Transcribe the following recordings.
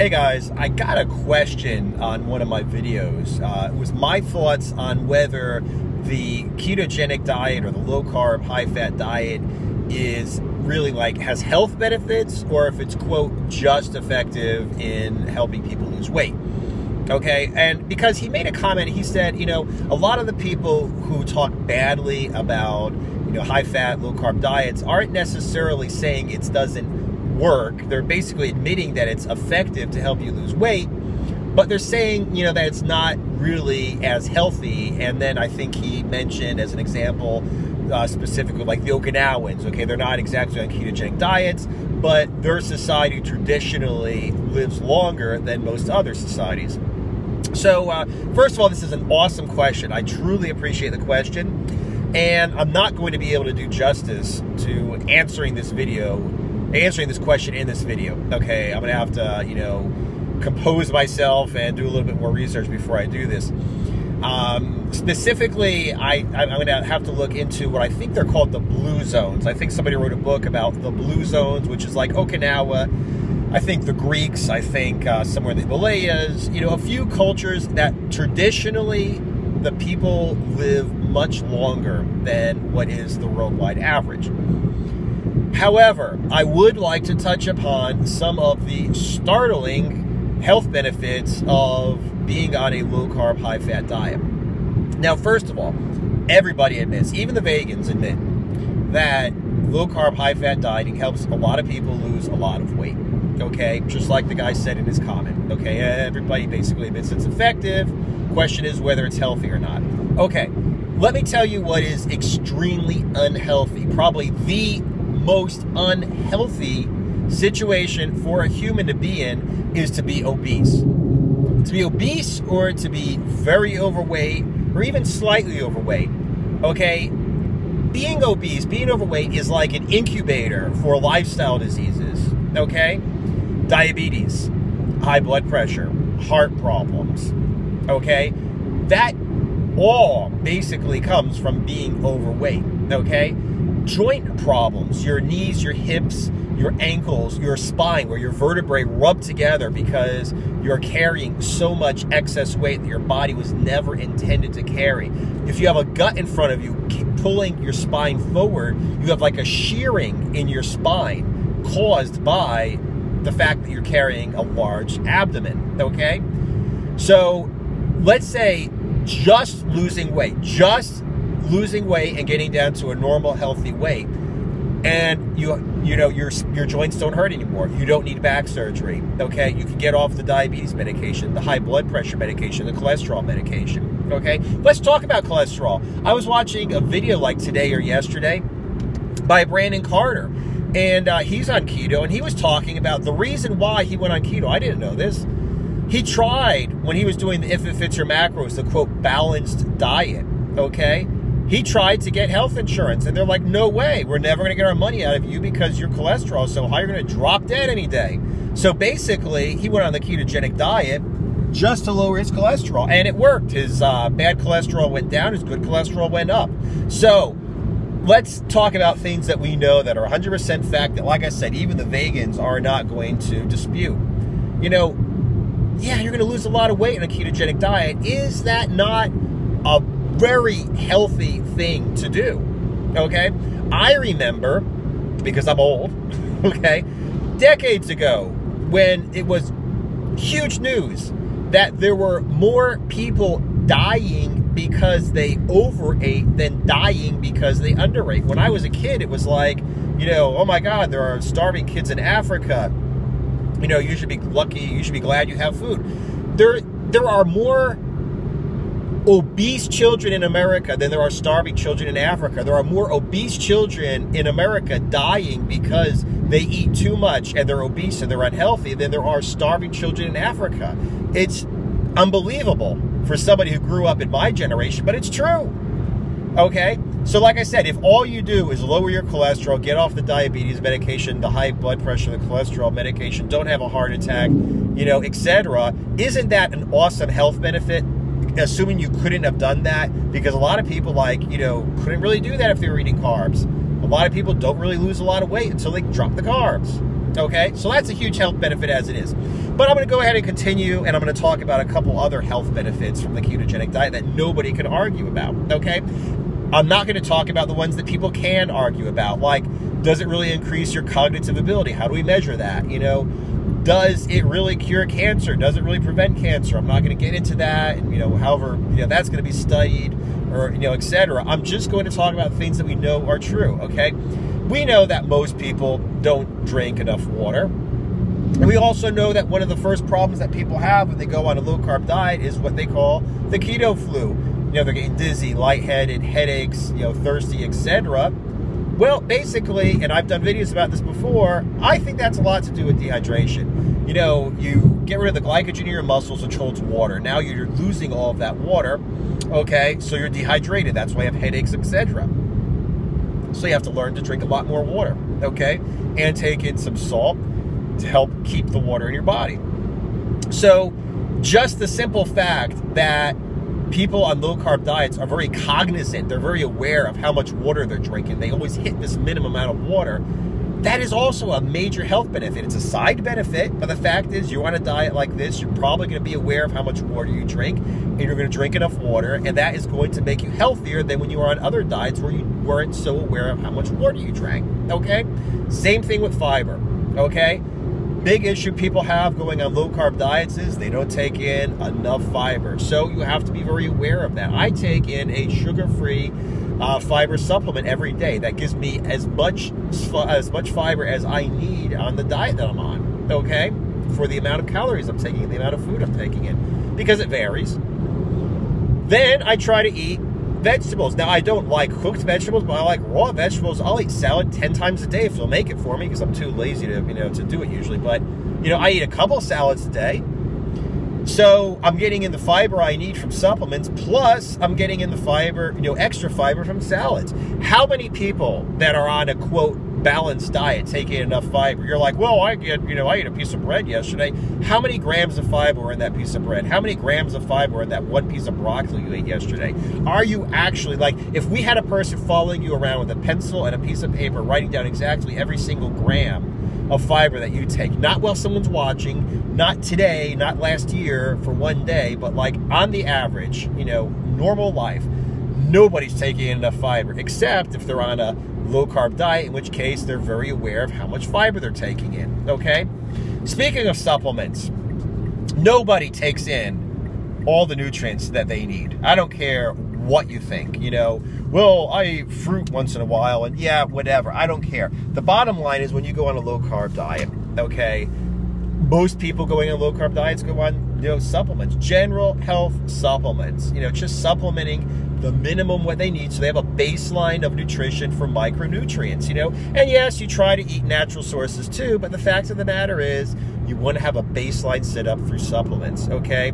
Hey guys, I got a question on one of my videos. It was my thoughts on whether the ketogenic diet or the low-carb, high-fat diet is really has health benefits, or if it's, quote, just effective in helping people lose weight. Okay, and because he made a comment, he said, a lot of the people who talk badly about, high-fat, low-carb diets aren't necessarily saying it doesn't work. They're basically admitting that it's effective to help you lose weight, but they're saying, that it's not really as healthy. And then I think he mentioned as an example, specifically like the Okinawans. Okay, they're not exactly on ketogenic diets, but their society traditionally lives longer than most other societies. So first of all, this is an awesome question. I truly appreciate the question, and I'm not going to be able to do justice to answering this question in this video. Okay, I'm gonna have to, compose myself and do a little bit more research before I do this. Specifically, I'm gonna have to look into what I think they're called the blue zones. I think somebody wrote a book about the blue zones, which is like Okinawa, I think the Greeks, I think somewhere in the Himalayas, a few cultures that traditionally the people live much longer than what is the worldwide average. However, I would like to touch upon some of the startling health benefits of being on a low-carb, high-fat diet. Now, first of all, everybody admits, even the vegans admit, that low-carb, high-fat dieting helps a lot of people lose a lot of weight, okay? Just like the guy said in his comment, okay? Everybody basically admits it's effective. Question is whether it's healthy or not. Okay, let me tell you what is extremely unhealthy, probably the most unhealthy situation for a human to be in is to be obese. To be obese or to be very overweight or even slightly overweight. Okay? Being obese, being overweight is like an incubator for lifestyle diseases. Okay? Diabetes, high blood pressure, heart problems. Okay? That all basically comes from being overweight. Okay? Joint problems, your knees, your hips, your ankles, your spine, where your vertebrae rub together because you're carrying so much excess weight that your body was never intended to carry. If you have a gut in front of you pulling your spine forward, you have like a shearing in your spine caused by the fact that you're carrying a large abdomen, okay? So let's say just losing weight and getting down to a normal, healthy weight, and your joints don't hurt anymore. You don't need back surgery. Okay, you can get off the diabetes medication, the high blood pressure medication, the cholesterol medication. Okay, let's talk about cholesterol. I was watching a video like today or yesterday by Brandon Carter, and he's on keto, and he was talking about the reason why he went on keto. I didn't know this. He tried when he was doing the If It Fits Your Macros, the quote balanced diet. Okay. He tried to get health insurance, and they're like, no way, we're never going to get our money out of you because your cholesterol is so high, you're going to drop dead any day. So basically, he went on the ketogenic diet just to lower his cholesterol, and it worked. His bad cholesterol went down, his good cholesterol went up. So let's talk about things that we know that are 100% fact that, like I said, even the vegans are not going to dispute. Yeah, you're going to lose a lot of weight in a ketogenic diet. Is that not a very healthy thing to do? Okay, I remember, because I'm old, okay, decades ago when it was huge news that there were more people dying because they overate than dying because they underate. When I was a kid, it was like, oh my God, there are starving kids in Africa. You should be lucky, you should be glad you have food. There are more obese children in America than there are starving children in Africa. There are more obese children in America dying because they eat too much and they're obese and they're unhealthy than there are starving children in Africa. It's unbelievable for somebody who grew up in my generation, but it's true. Okay? So like I said, if all you do is lower your cholesterol, get off the diabetes medication, the high blood pressure, the cholesterol medication, don't have a heart attack, etc., isn't that an awesome health benefit? Assuming you couldn't have done that, because a lot of people couldn't really do that if they were eating carbs. A lot of people don't really lose a lot of weight until they drop the carbs. Okay, so that's a huge health benefit as it is. But I'm going to go ahead and continue, and I'm going to talk about a couple other health benefits from the ketogenic diet that nobody can argue about, okay? I'm not going to talk about the ones that people can argue about, like, does it really increase your cognitive ability? How do we measure that? You know, does it really cure cancer? Does it really prevent cancer? I'm not going to get into that, and, you know, however, you know, that's going to be studied, or, you know, etc. I'm just going to talk about things that we know are true, okay? We know that most people don't drink enough water. And we also know that one of the first problems that people have when they go on a low-carb diet is what they call the keto flu. You know, they're getting dizzy, lightheaded, headaches, you know, thirsty, etc. Well, basically, and I've done videos about this before, I think that's a lot to do with dehydration. You know, you get rid of the glycogen in your muscles, which holds water. Now you're losing all of that water, okay? So you're dehydrated. That's why you have headaches, etc. So you have to learn to drink a lot more water, okay? And take in some salt to help keep the water in your body. So just the simple fact that people on low-carb diets are very cognizant, they're very aware of how much water they're drinking, they always hit this minimum amount of water, that is also a major health benefit. It's a side benefit, but the fact is, you're on a diet like this, you're probably going to be aware of how much water you drink, and you're going to drink enough water, and that is going to make you healthier than when you were on other diets where you weren't so aware of how much water you drank, okay? Same thing with fiber, okay? Big issue people have going on low-carb diets is they don't take in enough fiber. So you have to be very aware of that. I take in a sugar-free fiber supplement every day that gives me as much fiber as I need on the diet that I'm on, okay? For the amount of calories I'm taking in, the amount of food I'm taking in, because it varies. Then I try to eat vegetables. Now, I don't like cooked vegetables, but I like raw vegetables. I'll eat salad 10 times a day if they'll make it for me, because I'm too lazy to, you know, to do it usually. But, you know, I eat a couple salads a day. So I'm getting in the fiber I need from supplements, plus I'm getting in the fiber, you know, extra fiber from salads. How many people that are on a, quote, balanced diet taking enough fiber? You're like, well, I ate a piece of bread yesterday. How many grams of fiber were in that piece of bread? How many grams of fiber were in that one piece of broccoli you ate yesterday? Are you actually, like, if we had a person following you around with a pencil and a piece of paper writing down exactly every single gram of fiber that you take, not while someone's watching, not today, not last year for one day, but like on the average, you know, normal life, nobody's taking in enough fiber, except if they're on a low-carb diet, in which case they're very aware of how much fiber they're taking in, okay? Speaking of supplements, nobody takes in all the nutrients that they need. I don't care what you think, you know, well, I eat fruit once in a while, and yeah, whatever, I don't care. The bottom line is, when you go on a low-carb diet, okay, most people going on low-carb diets go on, you know, supplements, general health supplements, you know, just supplementing the minimum what they need so they have a baseline of nutrition for micronutrients, you know. And yes, you try to eat natural sources too, but the fact of the matter is you want to have a baseline set up through supplements, okay?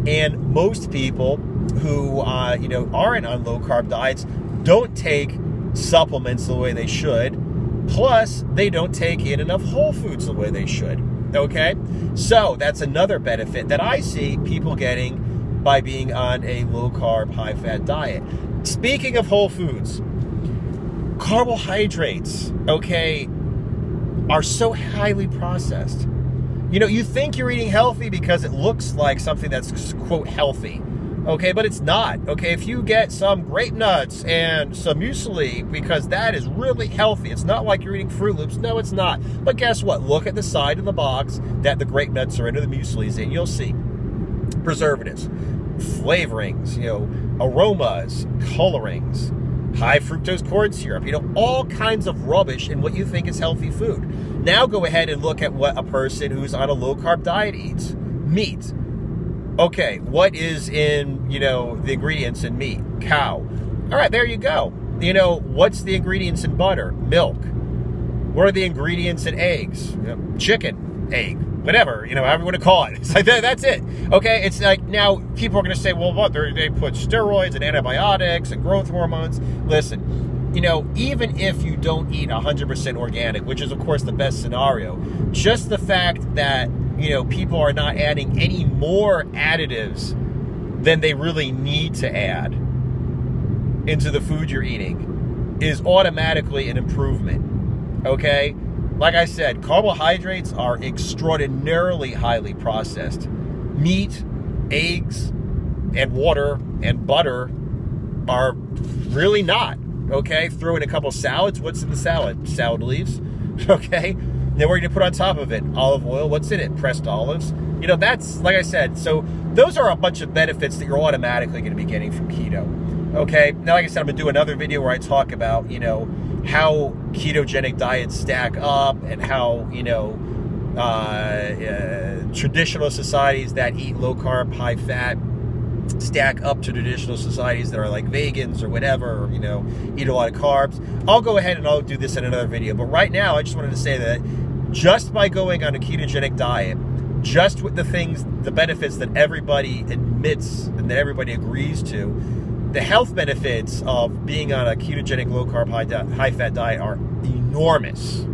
And most people who, you know, aren't on low-carb diets don't take supplements the way they should, plus they don't take in enough whole foods the way they should, okay? So that's another benefit that I see people getting by being on a low-carb, high-fat diet. Speaking of whole foods, carbohydrates, okay, are so highly processed. You know, you think you're eating healthy because it looks like something that's, quote, healthy, okay, but it's not, okay? If you get some grape nuts and some muesli, because that is really healthy, it's not like you're eating Fruit Loops. No, it's not. But guess what? Look at the side of the box that the grape nuts are in, or the muesli's in. You'll see preservatives, flavorings, you know, aromas, colorings, high fructose corn syrup, you know, all kinds of rubbish in what you think is healthy food. Now go ahead and look at what a person who's on a low-carb diet eats. Meat. Okay, what is in, you know, the ingredients in meat? Cow. All right, there you go. You know, what's the ingredients in butter? Milk. What are the ingredients in eggs? You know, chicken, egg, whatever, you know, however you want to call it. It's like, that's it. Okay, it's like, now people are going to say, well, what, they put steroids and antibiotics and growth hormones. Listen, you know, even if you don't eat 100% organic, which is, of course, the best scenario, just the fact that, you know, people are not adding any more additives than they really need to add into the food you're eating is automatically an improvement, okay? like I said, carbohydrates are extraordinarily highly processed. Meat, eggs, and water and butter are really not. Okay, throw in a couple salads. What's in the salad? Salad leaves. Okay, then we're going to put on top of it olive oil. What's in it? Pressed olives. You know, that's, like I said, so those are a bunch of benefits that you're automatically going to be getting from keto. Okay, now, like I said, I'm going to do another video where I talk about, you know, how ketogenic diets stack up and how, you know, traditional societies that eat low carb, high fat stack up to traditional societies that are like vegans or whatever, or, you know, eat a lot of carbs. I'll go ahead and I'll do this in another video. But right now, I just wanted to say that just by going on a ketogenic diet, just with the things, the benefits that everybody admits and that everybody agrees to, the health benefits of being on a ketogenic, low carb, high fat diet are enormous.